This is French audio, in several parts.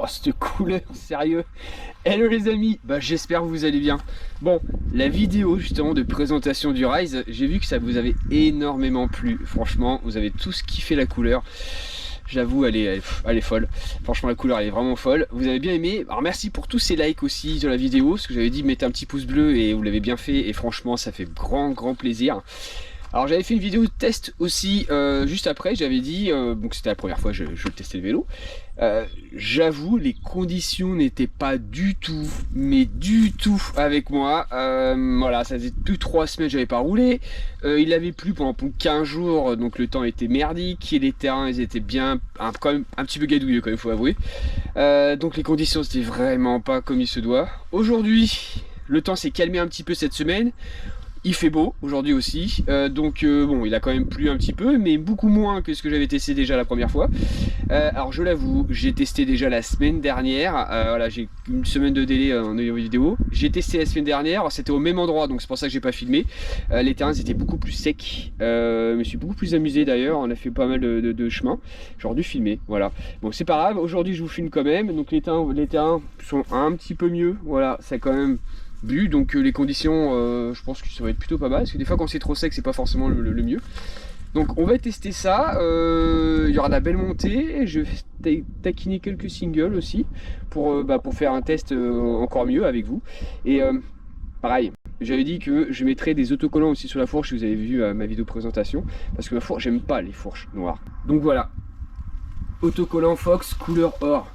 cette couleur, sérieux. Hello les amis, bah j'espère que vous allez bien. Bon, la vidéo justement de présentation du Rise, j'ai vu que ça vous avait énormément plu. Franchement, vous avez tous kiffé la couleur. J'avoue, elle est folle. Franchement, la couleur, elle est vraiment folle. Vous avez bien aimé. Alors, merci pour tous ces likes aussi sur la vidéo. Parce que j'avais dit, mettez un petit pouce bleu et vous l'avez bien fait. Et franchement, ça fait grand plaisir. Alors, j'avais fait une vidéo de test aussi juste après. J'avais dit, donc c'était la première fois que je testais le vélo. J'avoue, les conditions n'étaient pas du tout, mais du tout avec moi. Voilà, ça faisait plus de 3 semaines que j'avais pas roulé. Il avait plu pendant 15 jours, donc le temps était merdique. Et les terrains, ils étaient bien, quand même un petit peu gadouilleux, quand même, faut avouer. Donc les conditions, c'était vraiment pas comme il se doit. Aujourd'hui, le temps s'est calmé un petit peu cette semaine. Il fait beau aujourd'hui aussi, bon, il a quand même plu un petit peu, mais beaucoup moins que ce que j'avais testé déjà la première fois. Alors je l'avoue, j'ai testé déjà la semaine dernière, voilà, j'ai une semaine de délai en vidéo. J'ai testé la semaine dernière, c'était au même endroit, donc c'est pour ça que j'ai pas filmé. Les terrains étaient beaucoup plus secs, je me suis beaucoup plus amusé d'ailleurs, on a fait pas mal de chemin. J'aurais dû filmer, voilà. Bon, c'est pas grave, aujourd'hui je vous filme quand même, donc les terrains sont un petit peu mieux, voilà, c'est quand même bu, donc les conditions je pense que ça va être plutôt pas mal, parce que des fois quand c'est trop sec c'est pas forcément le mieux. Donc on va tester ça, il y aura de la belle montée, je vais taquiner quelques singles aussi pour faire un test encore mieux avec vous. Et pareil, j'avais dit que je mettrais des autocollants aussi sur la fourche si vous avez vu ma vidéo présentation, parce que la fourche, j'aime pas les fourches noires. Donc voilà, autocollant Fox couleur or.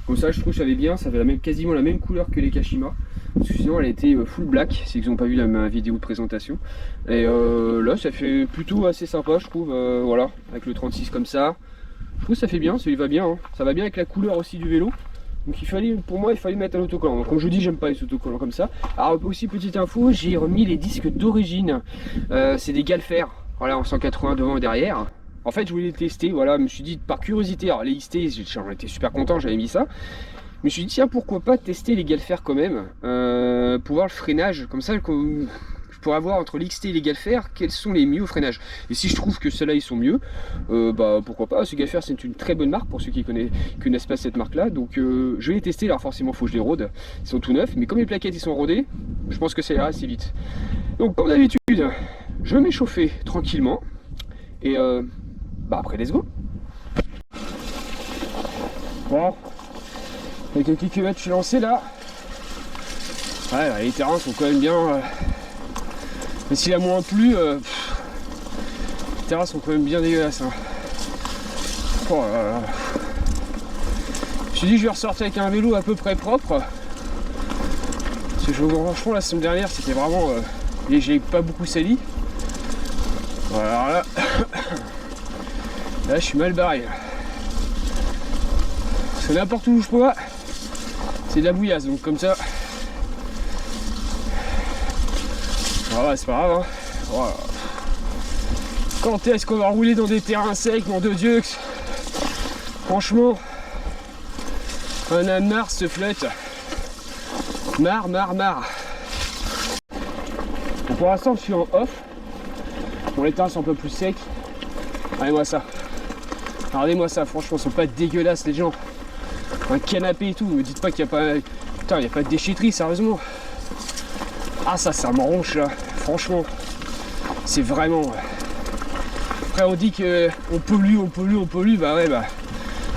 Comme ça je trouve que ça avait bien, ça avait quasiment la même couleur que les Kashima. Parce que sinon elle était full black, c'est qu'ils n'ont pas vu ma vidéo de présentation. Et là ça fait plutôt assez sympa je trouve, voilà, avec le 36 comme ça. Je trouve que ça fait bien, ça lui va bien, hein. Ça va bien avec la couleur aussi du vélo. Donc pour moi il fallait mettre un autocollant. Donc, comme je vous dis, j'aime pas les autocollants comme ça. Alors aussi petite info, j'ai remis les disques d'origine. C'est des Galfer, voilà, en 180 devant et derrière. En fait je voulais les tester, voilà, je me suis dit par curiosité, alors les XT j'en étais super content, j'avais mis ça. Je me suis dit tiens, pourquoi pas tester les Galfer quand même, pour voir le freinage, comme ça je pourrais voir entre l'XT et les Galfer quels sont les mieux au freinage. Et si je trouve que ceux-là ils sont mieux, pourquoi pas. Ce Galfer c'est une très bonne marque pour ceux qui connaissent pas cette marque là, donc je vais les tester. Alors forcément faut que je les rôde, ils sont tout neufs, mais comme les plaquettes ils sont rodées, je pense que ça ira assez vite. Donc comme d'habitude, je vais m'échauffer tranquillement, et après let's go. Bon, avec quelques kilomètres je suis lancé là. Ouais, les terrains sont quand même bien, mais s'il a moins plu, les terrains sont quand même bien dégueulasses, hein. Oh là là. Je me suis dit je vais ressortir avec un vélo à peu près propre, parce que franchement la semaine dernière c'était vraiment j'ai pas beaucoup sali. Voilà, là je suis mal barré. Parce que n'importe où je peux, c'est de la bouillasse, donc comme ça. Voilà, c'est pas grave, hein. Voilà. Quand est-ce qu'on va rouler dans des terrains secs, mon de Dieu? Franchement, on a marre ce flotte. Marre. Bon, pour l'instant je suis en off. Bon, les terrains sont un peu plus secs. Regardez-moi ça. Regardez-moi ça, franchement, ils sont pas dégueulasses les gens. Un canapé et tout, me dites pas qu'il n'y a pas. Putain, il n'y a pas de déchetterie, sérieusement. Ah, ça me ronche là, franchement. C'est vraiment. Après, on dit qu'on pollue, bah ouais,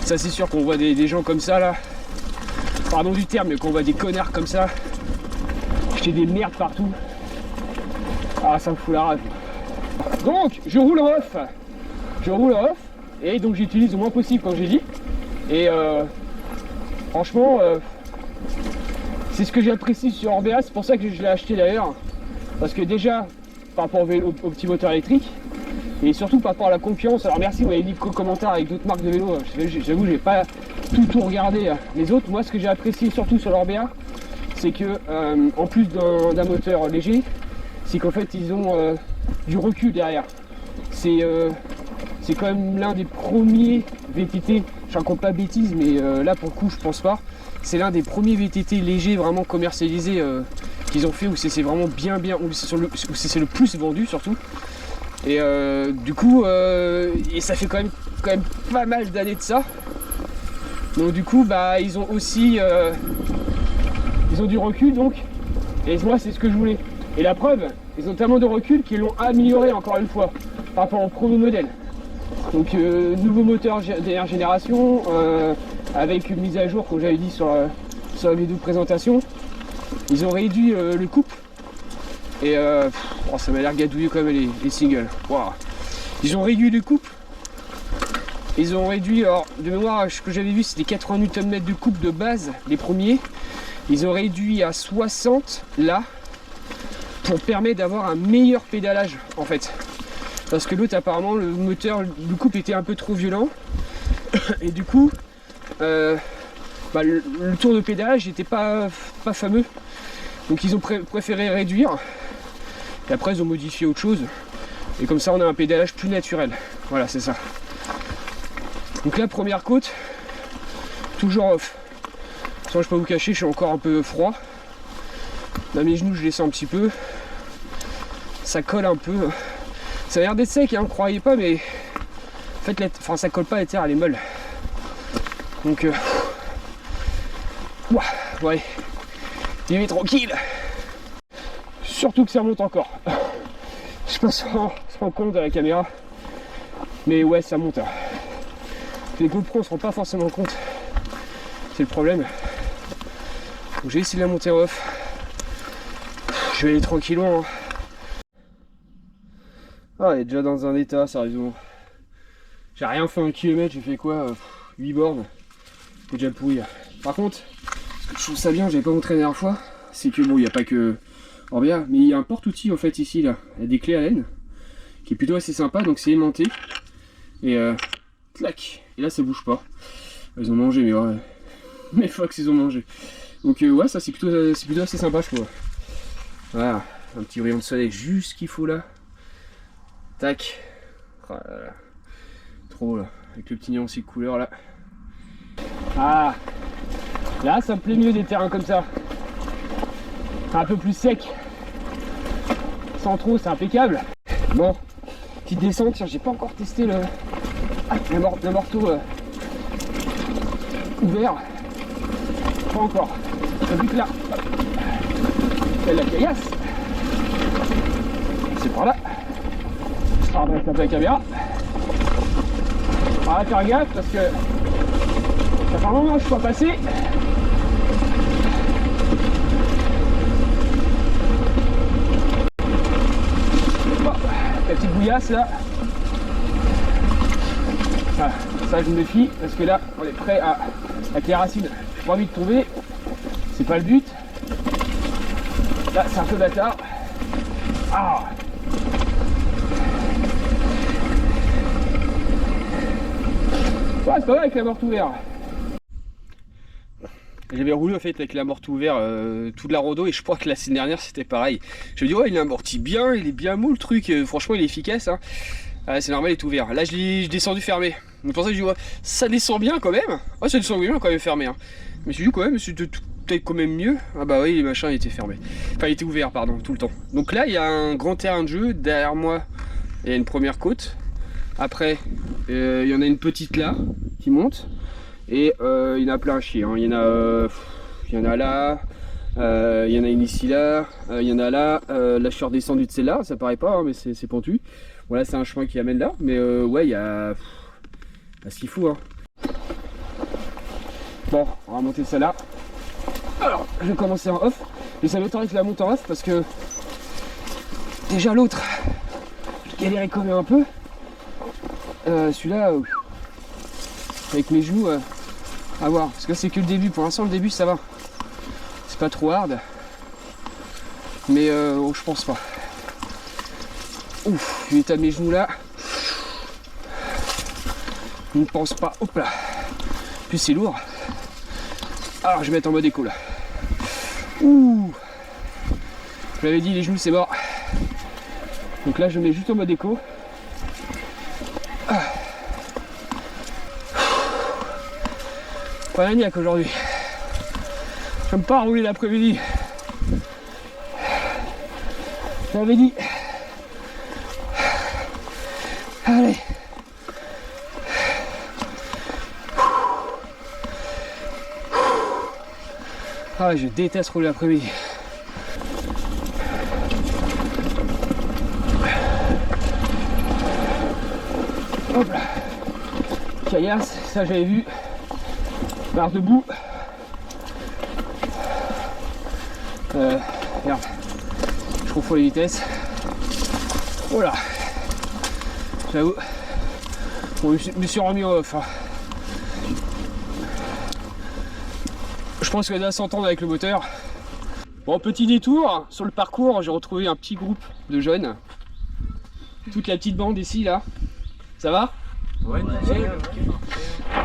ça c'est sûr qu'on voit des gens comme ça là. Pardon du terme, mais qu'on voit des connards comme ça. Jeter des merdes partout. Ah, ça me fout la rage. Donc, je roule en off. Et donc j'utilise le moins possible comme j'ai dit. Et franchement, c'est ce que j'apprécie sur Orbea, c'est pour ça que je l'ai acheté d'ailleurs. Parce que déjà, par rapport au petit moteur électrique, et surtout par rapport à la concurrence. Alors merci, vous avez dit quelques commentaires avec d'autres marques de vélo. J'avoue, j'ai pas tout regardé les autres. Moi, ce que j'ai apprécié surtout sur l'Orbea, c'est que en plus d'un moteur léger, c'est qu'en fait ils ont du recul derrière. C'est quand même l'un des premiers VTT, je raconte pas bêtise, mais là pour le coup je pense pas. C'est l'un des premiers VTT légers vraiment commercialisés qu'ils ont fait, où c'est vraiment bien, où c'est le plus vendu surtout. Et du coup, et ça fait quand même pas mal d'années de ça. Donc du coup bah ils ont aussi ils ont du recul donc, et moi c'est ce que je voulais. Et la preuve, ils ont tellement de recul qu'ils l'ont amélioré encore une fois par rapport au premier modèle. Donc nouveau moteur dernière génération, avec une mise à jour comme j'avais dit sur la vidéo de présentation. Ils ont réduit le couple et oh, ça m'a l'air gadouillé quand même les singles. Wow. Ils ont réduit le couple. Ils ont réduit, alors de mémoire ce que j'avais vu c'était 80 Nm de couple de base, les premiers. Ils ont réduit à 60 là pour permettre d'avoir un meilleur pédalage en fait. Parce que l'autre apparemment le moteur, le couple était un peu trop violent et du coup le tour de pédalage n'était pas fameux. Donc ils ont préféré réduire et après ils ont modifié autre chose et comme ça on a un pédalage plus naturel. Voilà c'est ça. Donc la première côte, toujours off. Sans je peux pas vous cacher, je suis encore un peu froid. Là mes genoux je les sens un petit peu. Ça colle un peu. Ça a l'air d'être sec, hein, croyez pas, mais en fait ça colle pas, la terre elle est molle. Donc ouais, il est tranquille. Surtout que ça monte encore. Je sais pas si on se rend compte de la caméra, mais ouais ça monte. Les GoPro on se rend pas forcément compte. C'est le problème. Donc j'ai essayé de la monter off. Je vais aller tranquillement. Hein. Ah, elle est déjà dans un état, sérieusement. J'ai rien fait 1 km, j'ai fait quoi 8 bornes. C'est déjà pourri. Par contre, ce que je trouve ça bien, j'avais pas montré la dernière fois, c'est que bon, il n'y a pas que Orbea, mais il y a un porte-outil en fait ici, là. Il y a des clés à laine, qui est plutôt assez sympa, donc c'est aimanté. Et clac, et là ça bouge pas. Ils ont mangé, mais ouais. Mes Fox ils ont mangé. Donc ouais, ça c'est plutôt assez sympa, je trouve. Voilà, un petit rayon de soleil juste ce qu'il faut là. Tac. Oh là là. Trop là. Avec le petit nuancier de couleur là. Ah. Là ça me plaît mieux des terrains comme ça. Un peu plus sec. Sans trop, c'est impeccable. Bon. Petite descente, tiens, j'ai pas encore testé le morteau ouvert. Pas encore. J'ai vu que là. Il y a la caillasse. C'est par là. Je redresse un peu la caméra. On va faire gaffe parce que ça fait un moment que je suis pas passé. Oh, la petite bouillasse là. Ah, ça je me méfie parce que là on est prêt à avec les racines. J'ai pas envie de tomber. C'est pas le but. Là c'est un peu bâtard. Ah. Ouais, c'est pas mal avec la morte ouverte. J'avais roulé en fait avec la morte ouverte toute la rando et je crois que la semaine dernière c'était pareil. Je me dis ouais il est amorti bien, il est bien mou le truc, franchement il est efficace. Hein. C'est normal il est ouvert. Là je l'ai descendu fermé. Donc pour ça je dis ouais ça descend bien quand même. Ouais ça descend bien quand même fermé. Hein. Mais je me suis dit quand même c'est peut-être quand même mieux. Ah bah oui les machins étaient fermés. Enfin il était ouvert pardon tout le temps. Donc là il y a un grand terrain de jeu derrière moi. Il y a une première côte. Après, il y en a une petite là qui monte et il y en a plein à chier. Hein. Il y en a là, il y en a une ici là, il y en a là. Là je suis redescendu de celle-là, ça paraît pas, hein, mais c'est pentu. Voilà, c'est un chemin qui amène là, mais ouais, il y a ce qu'il faut. Hein. Bon, on va monter celle-là. Alors, je vais commencer en off, mais ça m'étonnerait que je la monte en off parce que déjà l'autre, je galérais quand même un peu. Celui-là, avec mes genoux, à voir. Parce que c'est que le début. Pour l'instant, le début, ça va. C'est pas trop hard. Mais oh, je pense pas. Ouf, l'état de mes genoux là. Je ne pense pas. Hop là. En plus, c'est lourd. Alors, je vais mettre en mode éco là. Ouh. Je l'avais dit, les genoux, c'est mort. Donc là, je mets juste en mode éco. Pas la niaque aujourd'hui. J'aime pas rouler l'après-midi. J'avais dit. Allez. Ah, je déteste rouler l'après-midi. Hop là. Caillasse, ça j'avais vu. Barre debout. Merde. Je confonds les vitesses. Oh là. J'avoue. Bon, je me suis remis en off. Hein. Je pense qu'elle doit s'entendre avec le moteur. Bon, petit détour. Sur le parcours, j'ai retrouvé un petit groupe de jeunes. Toute la petite bande ici, là. Ça va? Ouais, nickel.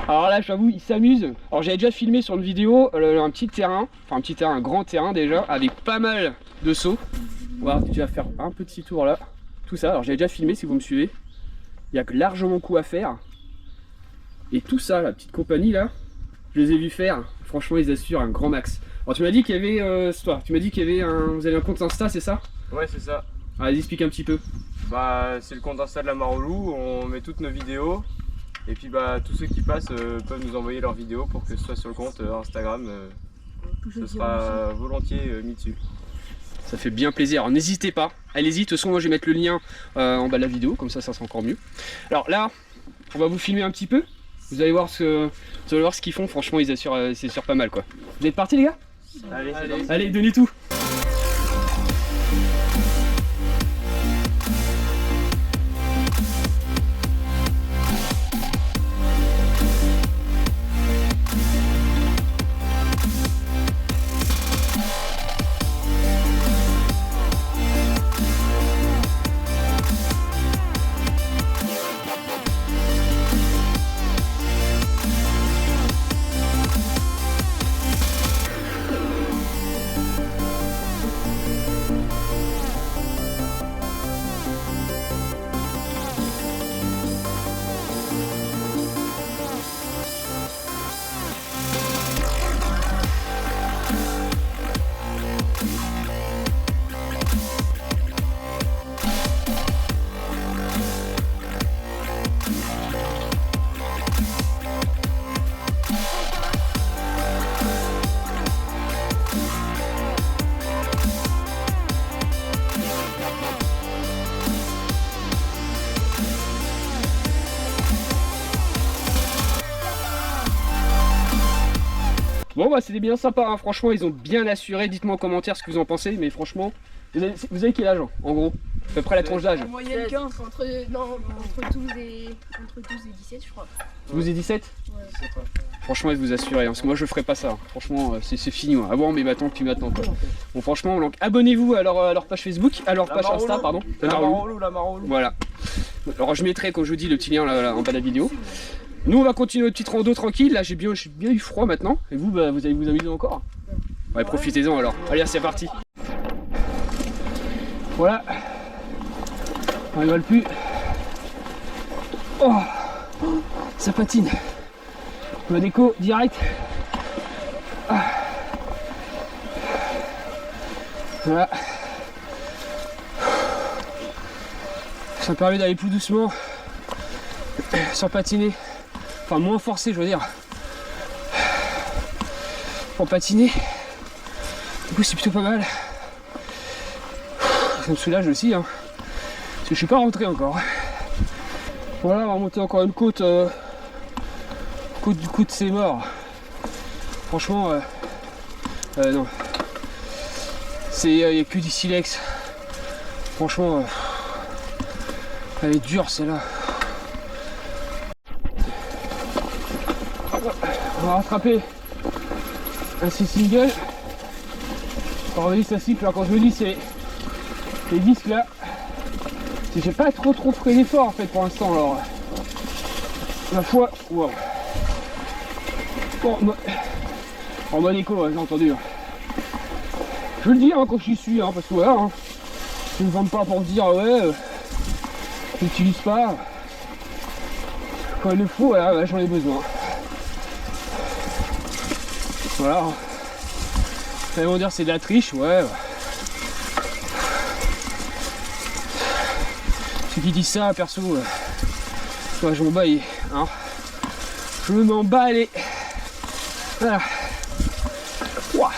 Alors là, j'avoue, ils s'amusent. Alors j'avais déjà filmé sur une vidéo un petit terrain, enfin un petit terrain, un grand terrain déjà, avec pas mal de sauts. Voilà, tu vas faire un petit tour là. Tout ça, alors j'avais déjà filmé si vous me suivez. Il y a largement coup à faire. Et tout ça, la petite compagnie là, je les ai vus faire. Franchement, ils assurent un grand max. Alors tu m'as dit qu'il y avait, tu m'as dit qu'il y avait vous avez un compte Insta, c'est ça? Ouais, c'est ça. Allez, explique un petit peu. Bah, c'est le compte Insta de la Mare au Loup, on met toutes nos vidéos. Et puis bah, tous ceux qui passent peuvent nous envoyer leurs vidéos pour que ce soit sur le compte Instagram. Ce sera volontiers mis dessus. Ça fait bien plaisir. Alors n'hésitez pas, allez-y. De toute façon, moi je vais mettre le lien en bas de la vidéo, comme ça sera encore mieux. Alors là, on va vous filmer un petit peu. Vous allez voir ce qu'ils font. Franchement, ils assurent, c'est sûr pas mal quoi. Vous êtes partis les gars? Allez, donnez tout. Bon bah c'était bien sympa, hein. Franchement ils ont bien assuré, dites-moi en commentaire ce que vous en pensez, mais franchement, vous avez quel âge en gros? À peu près la tranche d'âge? En moyenne 15, entre 12 et 17 je crois. 12 et 17? Ouais. Franchement ils vous assurent, hein, parce que moi je ferai pas ça, hein. Franchement c'est fini, moi. Avant mais maintenant puis maintenant quoi. Bon franchement donc, abonnez-vous à leur page Facebook, à leur page Insta pardon. La Mare au Loup. Voilà. Alors je mettrai comme je vous dis le petit lien là, en bas de la vidéo. Nous on va continuer notre petite rando tranquille, là j'ai bien eu froid maintenant, et vous bah, vous allez vous amuser encore. Ouais profitez-en alors, allez c'est parti. Voilà, on rigole plus. Oh, ça patine. Ma déco direct. Ah. Voilà. Ça me permet d'aller plus doucement, sans patiner. Enfin moins forcé je veux dire. Pour patiner. Du coup c'est plutôt pas mal. Ça me soulage aussi hein. Parce que je suis pas rentré encore. Voilà, on va remonter encore une côte. Côte du coup de ses morts. Franchement non. C'est. Il n'y a que du silex. Franchement elle est dure celle-là. On va rattraper un single. On va ça cycle. Alors quand je me dis c'est les disques là, j'ai pas trop fait l'effort en fait pour l'instant. Alors ma foi, wow. Bon, en mode éco, j'ai entendu. Je le dis hein, quand je suis, hein, parce que voilà, hein, je ne vends pas pour dire ouais, je n'utilise pas. Quand il le faut, voilà, ouais, j'en ai besoin. Voilà. Ils vont dire c'est de la triche, ouais. Ceux qui disent ça, perso, ouais, je m'en bats les. Hein. Je m'en bats les. Voilà. Ouah.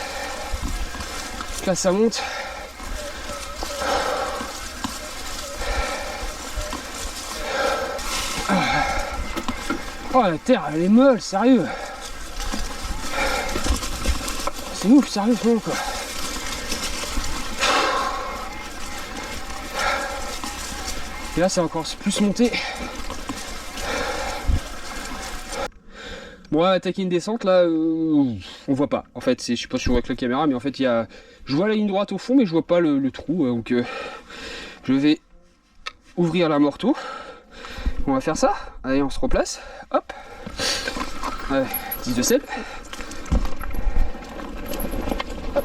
là ça monte. Oh la terre elle est molle, sérieux. C'est ouf, sérieusement quoi. Et là c'est encore plus monté. Bon, attaquer une descente là, on voit pas. En fait, je sais pas si on voit avec la caméra, mais en fait, je vois la ligne droite au fond, mais je vois pas le trou. Donc, je vais ouvrir l'amorto. On va faire ça. Allez, on se replace. Hop. Allez, 10 de sel. Hop.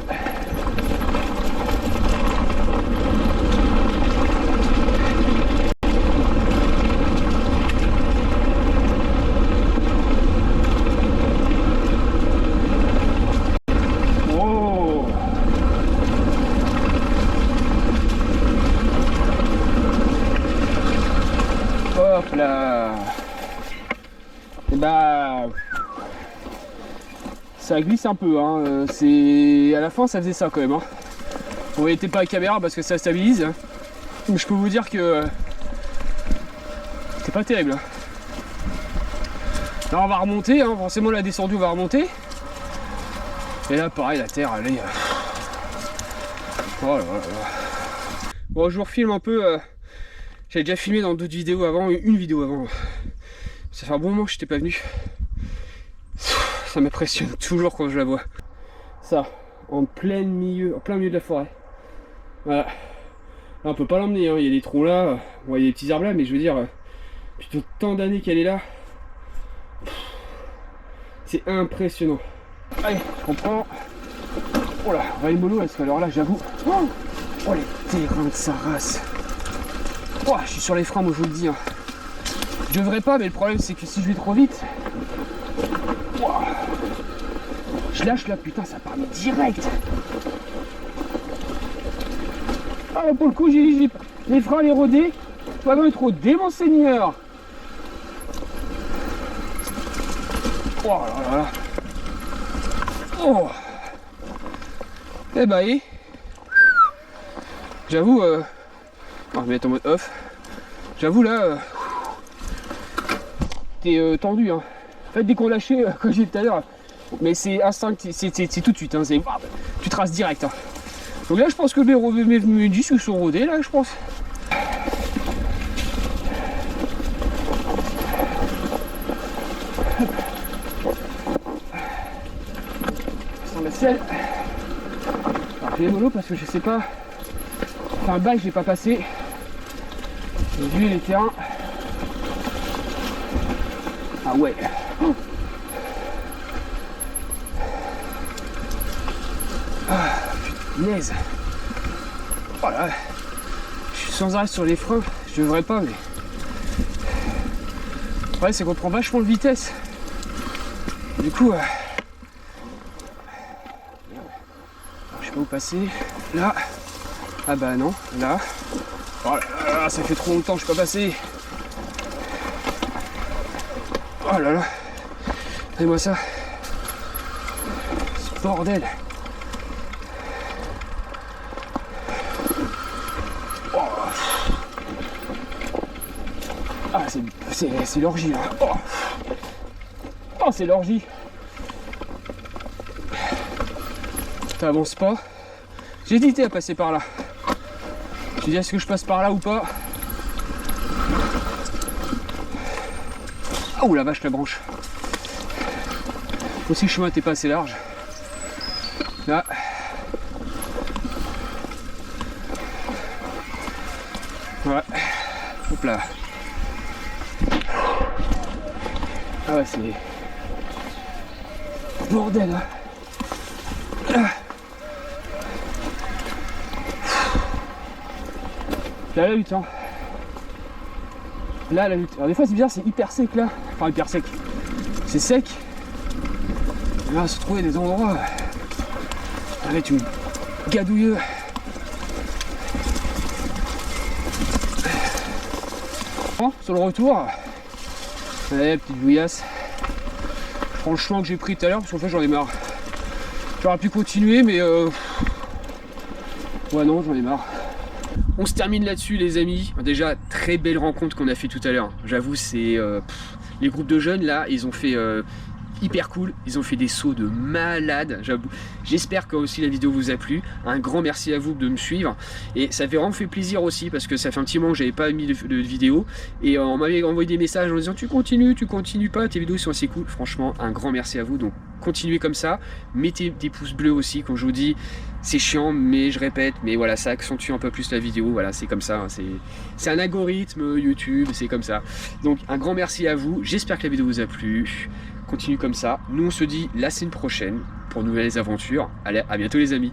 Hop là. Et bah ça glisse un peu hein. C'est à la fin ça faisait ça quand même hein. On n'était pas à la caméra parce que ça stabilise, mais je peux vous dire que c'est pas terrible. Là on va remonter hein. Forcément la descendue va remonter, et là pareil la terre elle est oh là là. Bon, je vous refilme un peu. J'avais déjà filmé dans d'autres vidéos avant, une vidéo avant. Ça fait un bon moment que je n'étais pas venu. Ça m'impressionne toujours quand je la vois. Ça, en plein milieu de la forêt. Voilà. Là, on peut pas l'emmener, hein. Il y a des trous là, bon, il y a des petits arbres là, mais je veux dire, plutôt tant d'années qu'elle est là. C'est impressionnant. Allez, on prend. Oh là, on va aller mollo parce que alors là, j'avoue. Oh les terrains de sa race. Oh, je suis sur les freins, moi je vous le dis. Hein. Je devrais pas, mais le problème c'est que si je vais trop vite, oh, je lâche là, putain, ça part direct. Ah, pour le coup, j'ai les freins les rodés. Pas dans trop rodés, mon seigneur. Oh là là là. Oh. Eh bah, j'avoue. On va mettre en mode off. J'avoue là, t'es tendu hein. En fait dès qu'on lâchait, comme j'ai dit tout à l'heure, mais c'est instinct, c'est tout de suite, hein, tu traces direct. Hein. Donc là je pense que mes disques sont rodés là je pense. Sans la selle. Alors j'ai les molos parce que je sais pas. Enfin un bail je l'ai pas passé. J'ai vu les terrains. Ah ouais. Oh. Ah, punaise. Oh là. Je suis sans arrêt sur les freins. Je devrais pas mais. Ouais c'est qu'on prend vachement de vitesse. Du coup. Je sais pas où passer. Là. Ah bah non. Là. Oh là là, ça fait trop longtemps que je suis pas passé. Oh là là. Regardez-moi ça. Ce bordel. Oh. Ah, c'est l'orgie là. Oh, oh c'est l'orgie. T'avances pas. J'ai hésité à passer par là. Je dis est-ce que je passe par là ou pas. Oh la vache la branche. Aussi le chemin n'était pas assez large. Là. Ouais. Hop là. Ah ouais c'est. Bordel hein. Là la lutte hein. Là la lutte. Alors des fois c'est bizarre, c'est hyper sec là. Enfin hyper sec. C'est sec. Et là se trouver des endroits avec une gadouilleux. Bon, sur le retour. Allez, petite bouillasse. Je prends le chemin que j'ai pris tout à l'heure parce qu'en fait j'en ai marre. J'aurais pu continuer mais Ouais non, j'en ai marre. On se termine là-dessus les amis. Déjà, très belle rencontre qu'on a fait tout à l'heure. J'avoue, c'est... les groupes de jeunes là, ils ont fait... hyper cool, ils ont fait des sauts de malade, j'avoue. J'espère que aussi la vidéo vous a plu. Un grand merci à vous de me suivre. Et ça fait vraiment fait plaisir aussi parce que ça fait un petit moment que j'avais pas mis de vidéo. Et on m'avait envoyé des messages en disant tu continues pas, tes vidéos sont assez cool. Franchement, un grand merci à vous. Donc continuez comme ça. Mettez des pouces bleus aussi, comme je vous dis. C'est chiant, mais je répète, mais voilà, ça accentue un peu plus la vidéo. Voilà, c'est comme ça. C'est un algorithme YouTube, c'est comme ça. Donc un grand merci à vous. J'espère que la vidéo vous a plu. Continue comme ça. Nous on se dit la semaine prochaine pour de nouvelles aventures. Allez, à bientôt les amis.